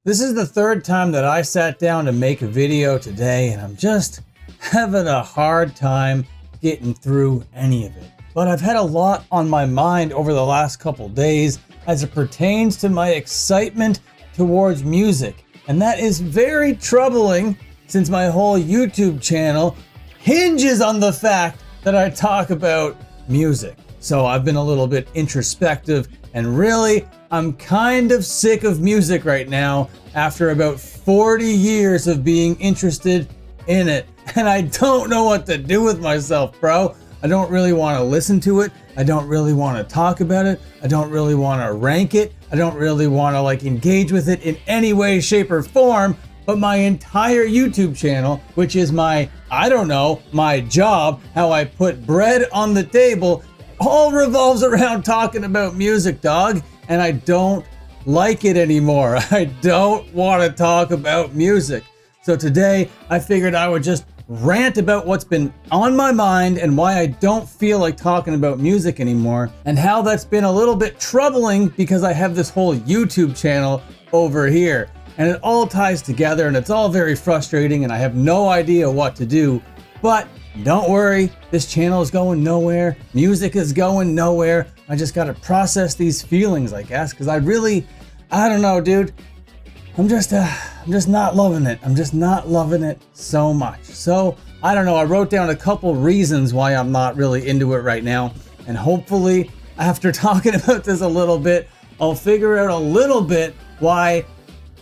This is the third time that I sat down to make a video today, and I'm just having a hard time getting through any of it. But I've had a lot on my mind over the last couple days as it pertains to my excitement towards music. And that is very troubling since my whole YouTube channel hinges on the fact that I talk about music. So I've been a little bit introspective, and really, I'm kind of sick of music right now after about 40 years of being interested in it. And I don't know what to do with myself, bro. I don't really want to listen to it. I don't really want to talk about it. I don't really want to rank it. I don't really want to engage with it in any way, shape, or form. But my entire YouTube channel, which is my job, how I put bread on the table, all revolves around talking about music, dog. And I don't like it anymore. I don't want to talk about music. So today I figured I would just rant about what's been on my mind and why I don't feel like talking about music anymore, and how that's been a little bit troubling because I have this whole YouTube channel over here. And it all ties together and it's all very frustrating and I have no idea what to do. But don't worry, this channel is going nowhere. Music is going nowhere. I just gotta process these feelings, I guess, because I don't know, dude. I'm just not loving it. I'm just not loving it so much. So, I don't know, I wrote down a couple reasons why I'm not really into it right now. And hopefully, after talking about this a little bit, I'll figure out a little bit why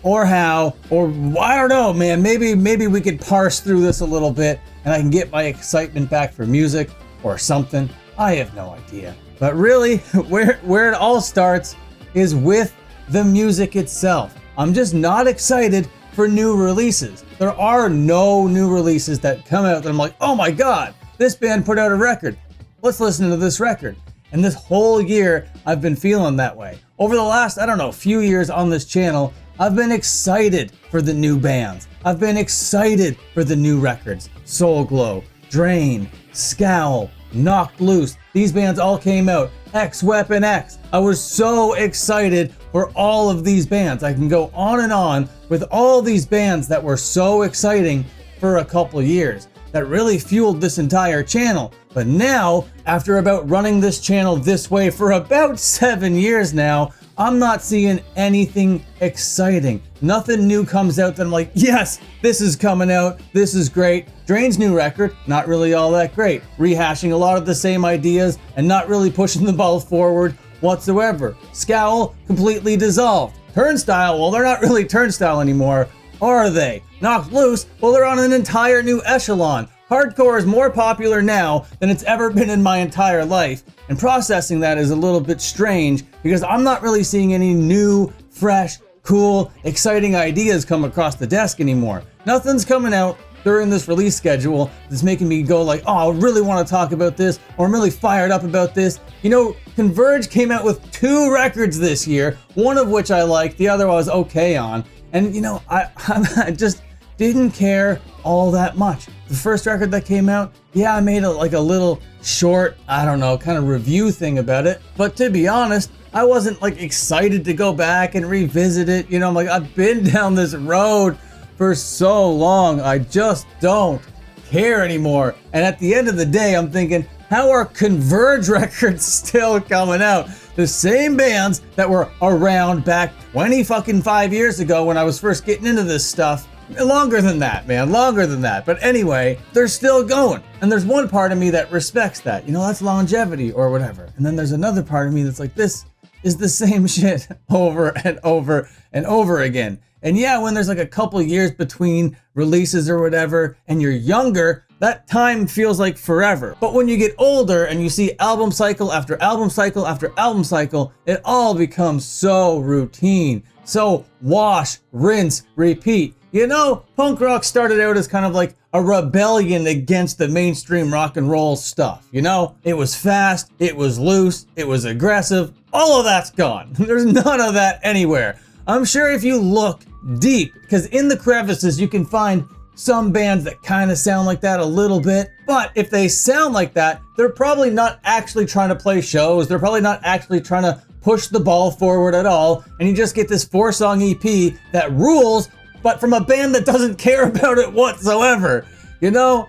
or how, or I don't know, man. Maybe we could parse through this a little bit and I can get my excitement back for music or something. I have no idea. But really, where it all starts is with the music itself. I'm just not excited for new releases. There are no new releases that come out that I'm like, oh my God, this band put out a record. Let's listen to this record. And this whole year, I've been feeling that way. Over the last, few years on this channel, I've been excited for the new bands. I've been excited for the new records. Soul Glow, Drain, Scowl, Knocked Loose. These bands all came out. X Weapon X. I was so excited for all of these bands. I can go on and on with all these bands that were so exciting for a couple years that really fueled this entire channel. But now, after about running this channel this way for about 7 years now, I'm not seeing anything exciting. Nothing new comes out that I'm like, yes, this is coming out. This is great. Drain's new record, not really all that great. Rehashing a lot of the same ideas and not really pushing the ball forward whatsoever. Scowl, completely dissolved. Turnstile, well, they're not really Turnstile anymore, are they? Knocked Loose, well, they're on an entire new echelon. Hardcore is more popular now than it's ever been in my entire life. And processing that is a little bit strange because I'm not really seeing any new, fresh, cool, exciting ideas come across the desk anymore. Nothing's coming out during this release schedule that's making me go like, oh, I really want to talk about this, or I'm really fired up about this. You know, Converge came out with 2 records this year, one of which I liked, the other I was okay on. And I just didn't care all that much. The first record that came out, yeah, I made a little short, kind of review thing about it. But to be honest, I wasn't excited to go back and revisit it. I'm like, I've been down this road for so long. I just don't care anymore. And at the end of the day, I'm thinking, how are Converge records still coming out? The same bands that were around back 25 years ago when I was first getting into this stuff. Longer than that, man, longer than that. But anyway, they're still going. And there's one part of me that respects that. That's longevity or whatever. And then there's another part of me that's like, this is the same shit over and over and over again. And yeah, when there's a couple years between releases or whatever, and you're younger, that time feels like forever. But when you get older and you see album cycle after album cycle after album cycle, it all becomes so routine. So wash, rinse, repeat. Punk rock started out as kind of like a rebellion against the mainstream rock and roll stuff. It was fast, it was loose, it was aggressive. All of that's gone. There's none of that anywhere. I'm sure if you look deep, because in the crevices you can find some bands that kind of sound like that a little bit. But if they sound like that, they're probably not actually trying to play shows. They're probably not actually trying to push the ball forward at all, and you just get this 4-song EP that rules, but from a band that doesn't care about it whatsoever. You know?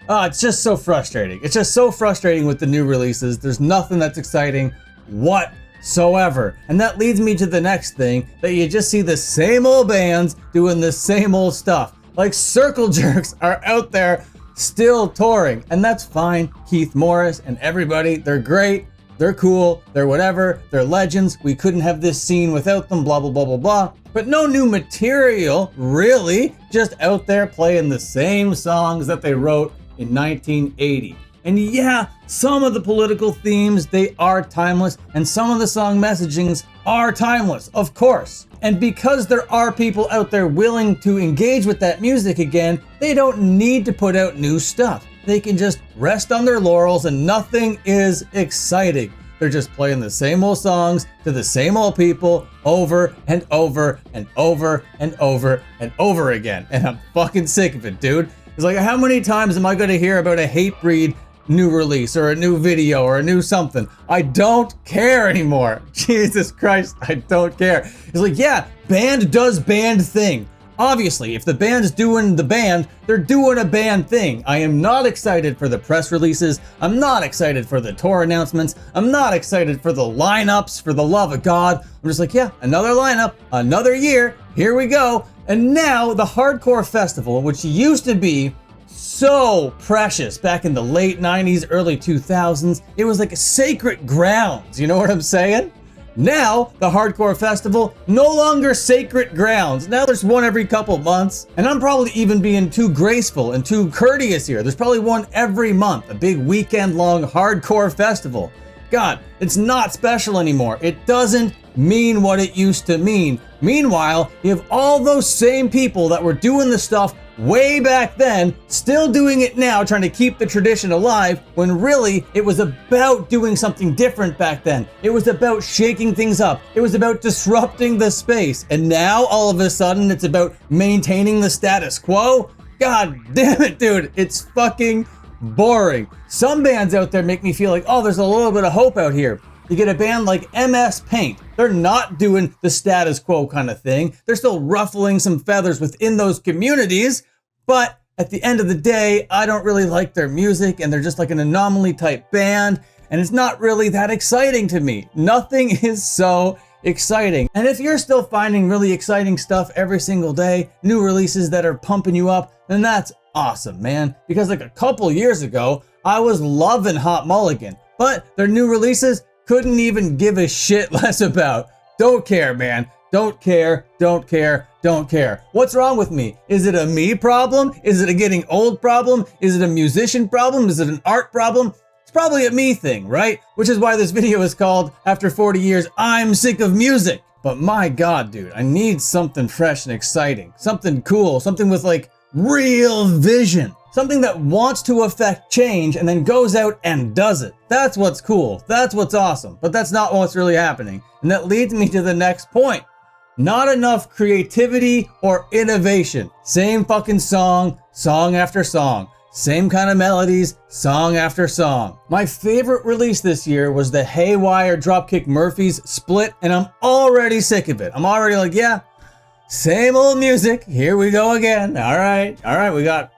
It's just so frustrating. It's just so frustrating with the new releases. There's nothing that's exciting whatsoever. And that leads me to the next thing, that you just see the same old bands doing the same old stuff. Like Circle Jerks are out there still touring, and that's fine. Keith Morris and everybody, they're great, they're cool, they're whatever, they're legends. We couldn't have this scene without them, blah, blah, blah, blah, blah. But no new material, really, just out there playing the same songs that they wrote in 1980. And yeah, some of the political themes, they are timeless, and some of the song messagings are timeless, of course. And because there are people out there willing to engage with that music again, they don't need to put out new stuff. They can just rest on their laurels and nothing is exciting. They're just playing the same old songs to the same old people over and over and over and over and over again. And I'm fucking sick of it, dude. It's like, how many times am I gonna hear about a Hatebreed new release or a new video or a new something? I don't care anymore. Jesus Christ, I don't care. It's like, yeah, band does band thing. Obviously, if the band's doing the band, they're doing a band thing. I am not excited for the press releases. I'm not excited for the tour announcements. I'm not excited for the lineups, for the love of God. I'm just like, yeah, another lineup, another year, here we go. And now the Hardcore Festival, which used to be so precious back in the late 90s, early 2000s, it was like a sacred grounds, you know what I'm saying? Now, the Hardcore Festival, no longer sacred grounds. Now there's one every couple months, and I'm probably even being too graceful and too courteous here. There's probably one every month, a big weekend-long Hardcore Festival. God, it's not special anymore. It doesn't mean what it used to mean. Meanwhile, you have all those same people that were doing the stuff way back then, still doing it now, trying to keep the tradition alive, when really it was about doing something different back then. It was about shaking things up. It was about disrupting the space. And now all of a sudden it's about maintaining the status quo? God damn it, dude. It's fucking boring. Some bands out there make me feel like, oh, there's a little bit of hope out here. You get a band like MS Paint. They're not doing the status quo kind of thing. They're still ruffling some feathers within those communities, but at the end of the day, I don't really like their music, and they're just like an anomaly type band, and it's not really that exciting to me. Nothing is so exciting. And if you're still finding really exciting stuff every single day, new releases that are pumping you up, then that's awesome, man. Because like a couple years ago, I was loving Hot Mulligan, but their new releases, couldn't even give a shit less about. Don't care, man. Don't care, don't care, don't care. What's wrong with me? Is it a me problem? Is it a getting old problem? Is it a musician problem? Is it an art problem? It's probably a me thing, right? Which is why this video is called, After 40 Years, I'm Sick of Music. But my God, dude, I need something fresh and exciting. Something cool, something with like real vision. Something that wants to affect change and then goes out and does it. That's what's cool. That's what's awesome. But that's not what's really happening. And that leads me to the next point. Not enough creativity or innovation. Same fucking song, song after song. Same kind of melodies, song after song. My favorite release this year was the Haywire Dropkick Murphys split, and I'm already sick of it. I'm already like, yeah, same old music, here we go again. All right,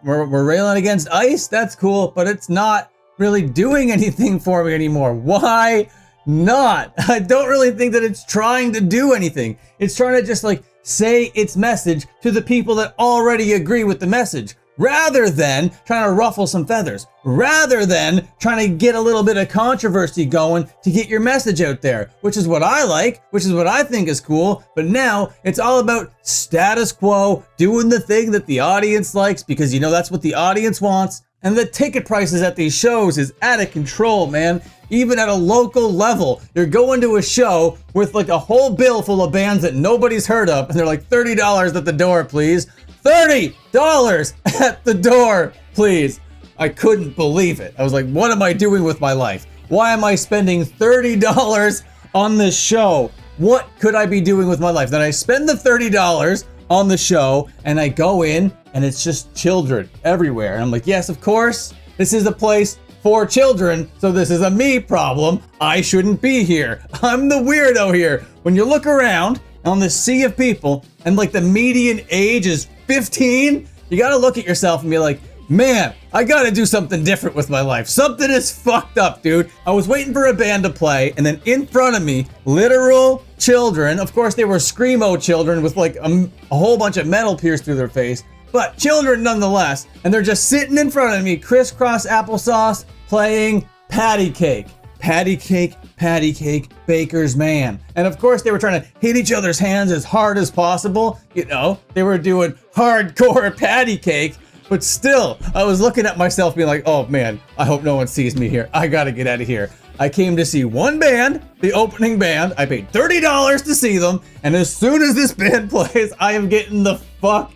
we're railing against ice, that's cool, but it's not really doing anything for me anymore. Why not? I don't really think that it's trying to do anything. It's trying to just like say its message to the people that already agree with the message, rather than trying to ruffle some feathers, rather than trying to get a little bit of controversy going to get your message out there, which is what I like, which is what I think is cool. But now it's all about status quo, doing the thing that the audience likes, because you know that's what the audience wants. And the ticket prices at these shows is out of control, man. Even at a local level, you're going to a show with like a whole bill full of bands that nobody's heard of, and they're like $30 at the door, please. $30 at the door, please. I couldn't believe it. I was like, what am I doing with my life? Why am I spending $30 on this show? What could I be doing with my life? Then I spend the $30 on the show and I go in and it's just children everywhere. And I'm like, yes, of course, this is a place 4 children, so this is a me problem. I shouldn't be here. I'm the weirdo here. When you look around on this sea of people and like the median age is 15, you gotta look at yourself and be like, man, I gotta do something different with my life. Something is fucked up, dude. I was waiting for a band to play, and then in front of me, literal children, of course they were screamo children with like a whole bunch of metal pierced through their face, but children nonetheless, and they're just sitting in front of me, crisscross applesauce, playing patty cake. Patty cake, patty cake, baker's man. And of course they were trying to hit each other's hands as hard as possible. You know, they were doing hardcore patty cake. But still, I was looking at myself being like, oh man, I hope no one sees me here. I gotta get out of here. I came to see one band, the opening band. I paid $30 to see them. And as soon as this band plays, I am getting the fuck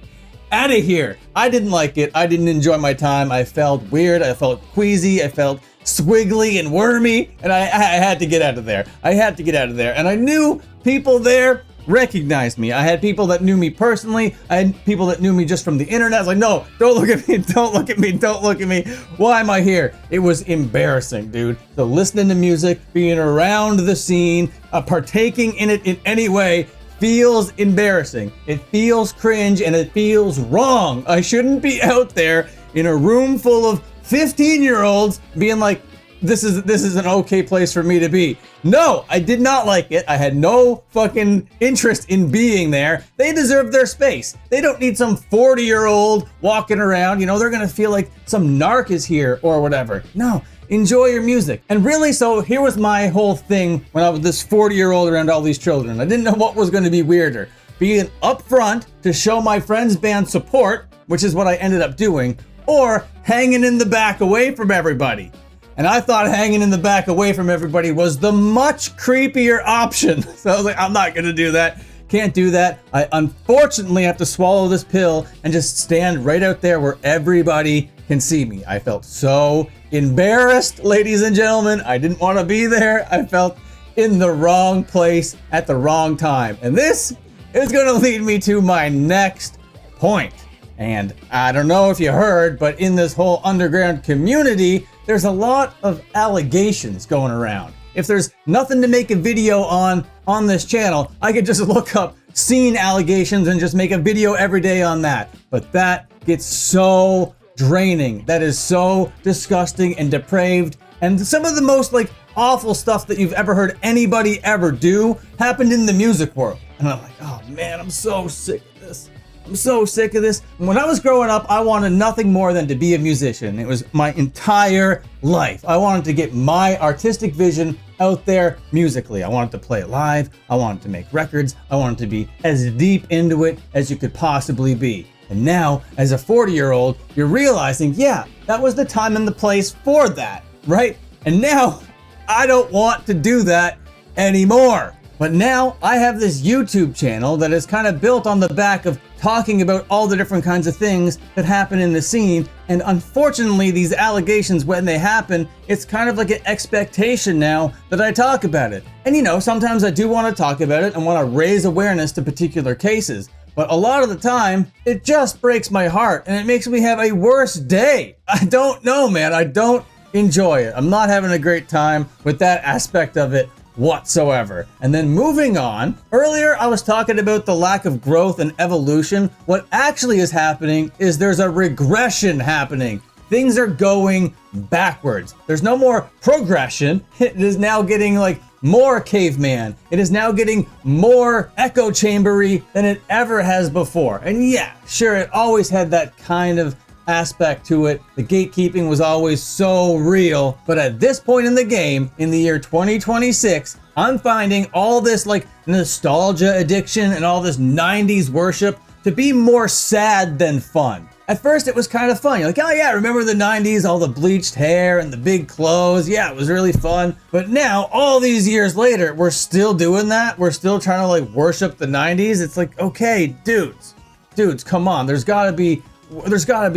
out of here. I didn't like it. I didn't enjoy my time. I felt weird. I felt queasy. I felt squiggly and wormy. And I had to get out of there. I had to get out of there. And I knew people there recognized me. I had people that knew me personally. I had people that knew me just from the internet. I was like, no, don't look at me, don't look at me, don't look at me. Why am I here? It was embarrassing, dude. So listening to music, being around the scene, partaking in it in any way feels embarrassing. It feels cringe and it feels wrong. I shouldn't be out there in a room full of 15-year-olds being like, this is an okay place for me to be. No, I did not like it. I had no fucking interest in being there. They deserve their space. They don't need some 40-year-old walking around. You know, they're gonna feel like some narc is here or whatever. No, enjoy your music. And really, so here was my whole thing when I was this 40-year-old around all these children. I didn't know what was gonna be weirder. Being up front to show my friend's band support, which is what I ended up doing, or hanging in the back away from everybody. And I thought hanging in the back away from everybody was the much creepier option. So I was like, I'm not gonna do that. Can't do that. I unfortunately have to swallow this pill and just stand right out there where everybody can see me. I felt so embarrassed, ladies and gentlemen. I didn't want to be there. I felt in the wrong place at the wrong time. And this is gonna lead me to my next point. And I don't know if you heard, but in this whole underground community, there's a lot of allegations going around. If there's nothing to make a video on this channel, I could just look up scene allegations and just make a video every day on that. But that gets so draining. That is so disgusting and depraved. And some of the most like awful stuff that you've ever heard anybody ever do happened in the music world. And I'm like, oh man, I'm so sick of this. I'm so sick of this. When I was growing up, I wanted nothing more than to be a musician. It was my entire life. I wanted to get my artistic vision out there musically. I wanted to play it live. I wanted to make records. I wanted to be as deep into it as you could possibly be. And now, as a 40-year-old, you're realizing, yeah, that was the time and the place for that, right? And now, I don't want to do that anymore. But now I have this YouTube channel that is kind of built on the back of talking about all the different kinds of things that happen in the scene. And unfortunately, these allegations, when they happen, it's kind of like an expectation now that I talk about it. And you know, sometimes I do want to talk about it and want to raise awareness to particular cases. But a lot of the time, it just breaks my heart and it makes me have a worse day. I don't know, man. I don't enjoy it. I'm not having a great time with that aspect of it whatsoever. And then moving on, earlier I was talking about the lack of growth and evolution. What actually is happening is there's a regression happening. Things are going backwards. There's no more progression. It is now getting like more caveman. It is now getting more echo chambery than it ever has before. And yeah, sure, it always had that kind of aspect to it. The gatekeeping was always so real, but at this point in the game, in the year 2026, I'm finding all this like nostalgia addiction and all this 90s worship to be more sad than fun. At first it was kind of fun. You're like, oh yeah, remember the 90s, all the bleached hair and the big clothes. Yeah, it was really fun. But now, all these years later, we're still doing that. We're still trying to like worship the 90s. It's like, okay, dudes, come on. There's gotta be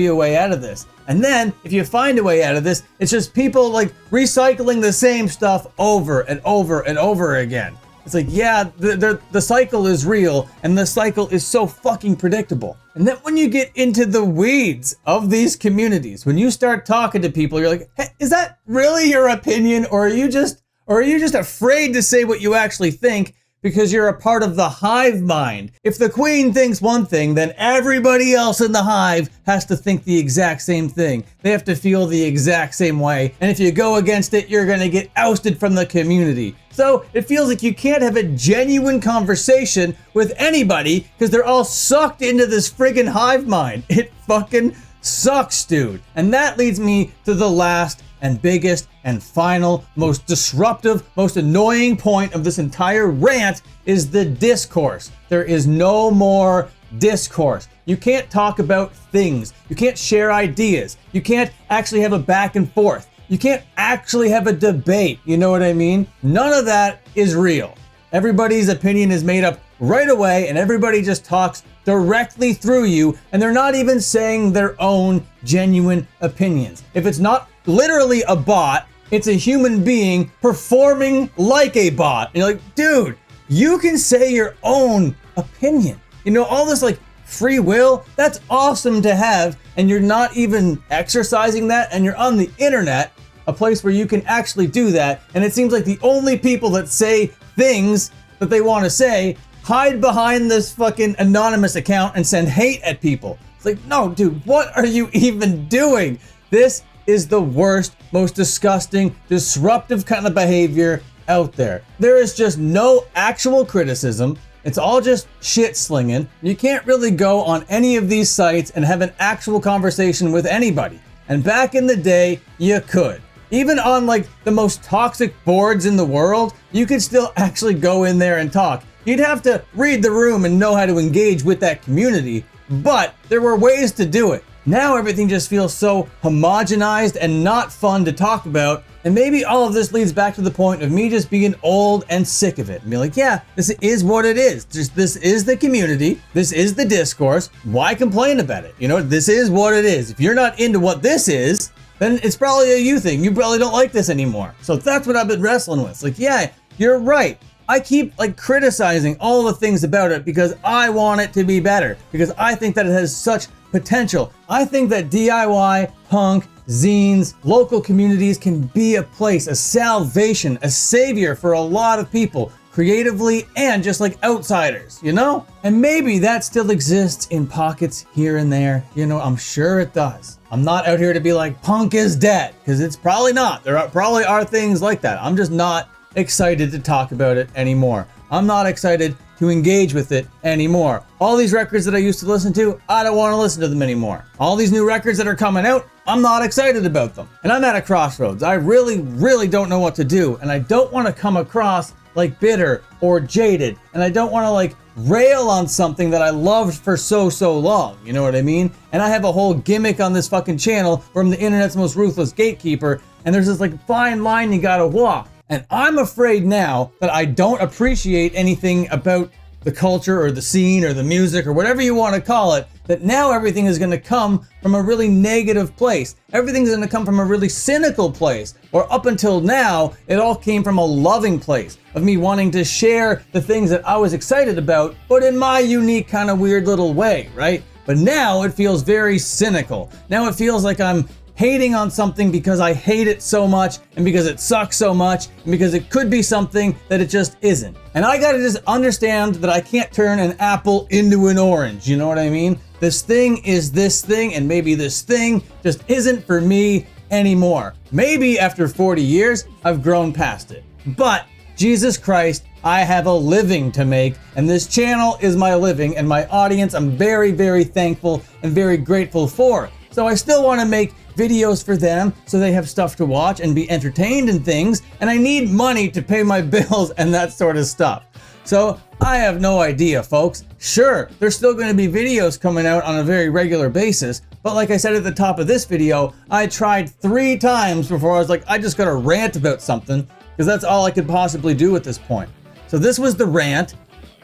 a way out of this. And then if you find a way out of this, it's just people like recycling the same stuff over and over and over again. It's like, yeah, the cycle is real, and the cycle is so fucking predictable. And then when you get into the weeds of these communities, when you start talking to people, you're like, hey, is that really your opinion, or are you just afraid to say what you actually think because you're a part of the hive mind? If the queen thinks one thing, then everybody else in the hive has to think the exact same thing. They have to feel the exact same way. And if you go against it, you're gonna get ousted from the community. So it feels like you can't have a genuine conversation with anybody because they're all sucked into this friggin' hive mind. It fucking sucks, dude. And that leads me to the last and biggest and final, most disruptive, most annoying point of this entire rant is the discourse. There is no more discourse. You can't talk about things. You can't share ideas. You can't actually have a back and forth. You can't actually have a debate. You know what I mean? None of that is real. Everybody's opinion is made up right away, and everybody just talks directly through you, and they're not even saying their own genuine opinions. If it's not literally a bot, it's a human being performing like a bot. And you're like, dude, you can say your own opinion. You know, all this like free will, that's awesome to have, and you're not even exercising that, and you're on the internet, a place where you can actually do that. And it seems like the only people that say things that they want to say hide behind this fucking anonymous account and send hate at people. It's like, no, dude, what are you even doing? This is the worst, most disgusting, disruptive kind of behavior out there. There is just no actual criticism. It's all just shit slinging. You can't really go on any of these sites and have an actual conversation with anybody. And back in the day, you could. Even on like the most toxic boards in the world, you could still actually go in there and talk. You'd have to read the room and know how to engage with that community, but there were ways to do it. Now everything just feels so homogenized and not fun to talk about. And maybe all of this leads back to the point of me just being old and sick of it. And be like, yeah, this is what it is. This is the community. This is the discourse. Why complain about it? You know, this is what it is. If you're not into what this is, then it's probably a you thing. You probably don't like this anymore. So that's what I've been wrestling with. It's like, yeah, you're right. I keep like criticizing all the things about it because I want it to be better, because I think that it has such potential. I think that DIY, punk, zines, local communities can be a place, a salvation, a savior for a lot of people, creatively and just like outsiders, you know? And maybe that still exists in pockets here and there. You know, I'm sure it does. I'm not out here to be like, punk is dead, because it's probably not. There probably are things like that. I'm just not excited to talk about it anymore. I'm not excited to engage with it anymore. All these records that I used to listen to, I don't want to listen to them anymore. All these new records that are coming out, I'm not excited about them. And I'm at a crossroads. I really don't know what to do. And I don't want to come across like bitter or jaded. And I don't want to like rail on something that I loved for so long. You know what I mean? And I have a whole gimmick on this fucking channel from the internet's most ruthless gatekeeper. And there's this like fine line you gotta walk. And I'm afraid now that I don't appreciate anything about the culture or the scene or the music or whatever you want to call it, that now everything is going to come from a really negative place. Everything's going to come from a really cynical place. Or up until now, it all came from a loving place of me wanting to share the things that I was excited about, but in my unique kind of weird little way, right? But now it feels very cynical. Now it feels like I'm hating on something because I hate it so much, and because it sucks so much, and because it could be something that it just isn't. And I gotta just understand that I can't turn an apple into an orange, you know what I mean? This thing is this thing, and maybe this thing just isn't for me anymore. Maybe after 40 years, I've grown past it. But Jesus Christ, I have a living to make, and this channel is my living, and my audience I'm very thankful and very grateful for. So I still want to make videos for them so they have stuff to watch and be entertained and things, and I need money to pay my bills and that sort of stuff. So I have no idea, folks. Sure, there's still going to be videos coming out on a very regular basis, but like I said at the top of this video, I tried 3 times before I was like, I just gotta rant about something, because that's all I could possibly do at this point. So this was the rant.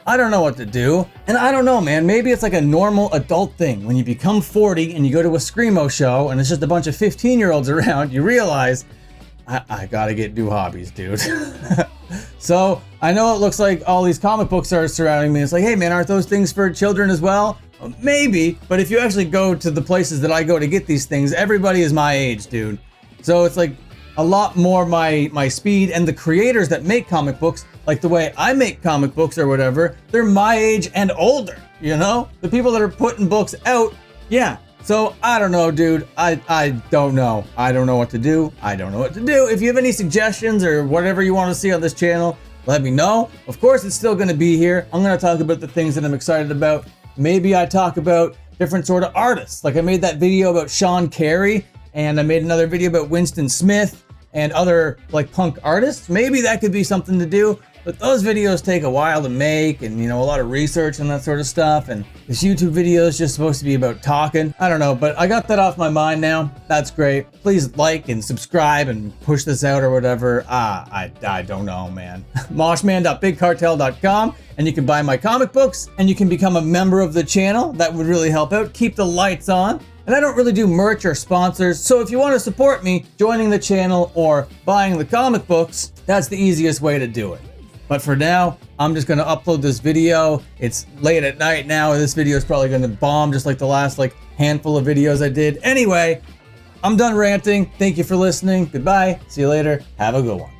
I don't know what to do. And I don't know, man, maybe it's like a normal adult thing. When you become 40 and you go to a screamo show and it's just a bunch of 15-year-olds around, you realize, I gotta get new hobbies, dude. So I know it looks like all these comic books are surrounding me. It's like, hey man, aren't those things for children as well? Well, maybe, but if you actually go to the places that I go to get these things, everybody is my age, dude. So it's like a lot more my speed, and the creators that make comic books, like the way I make comic books or whatever, they're my age and older, you know? The people that are putting books out, yeah. So I don't know, dude. I don't know. I don't know what to do. I don't know what to do. If you have any suggestions or whatever you want to see on this channel, let me know. Of course, it's still going to be here. I'm going to talk about the things that I'm excited about. Maybe I talk about different sort of artists. Like I made that video about Sean Carey, and I made another video about Winston Smith and other like punk artists. Maybe that could be something to do, but those videos take a while to make, and you know, a lot of research and that sort of stuff. And this YouTube video is just supposed to be about talking. I don't know, but I got that off my mind now. That's great. Please like and subscribe and push this out or whatever. I don't know, man. Moshman.bigcartel.com, and you can buy my comic books, and you can become a member of the channel. That would really help out. Keep the lights on. And I don't really do merch or sponsors, so if you want to support me, joining the channel or buying the comic books, that's the easiest way to do it. But for now, I'm just going to upload this video. It's late at night now, and this video is probably going to bomb just like the last like handful of videos I did. Anyway, I'm done ranting. Thank you for listening. Goodbye. See you later. Have a good one.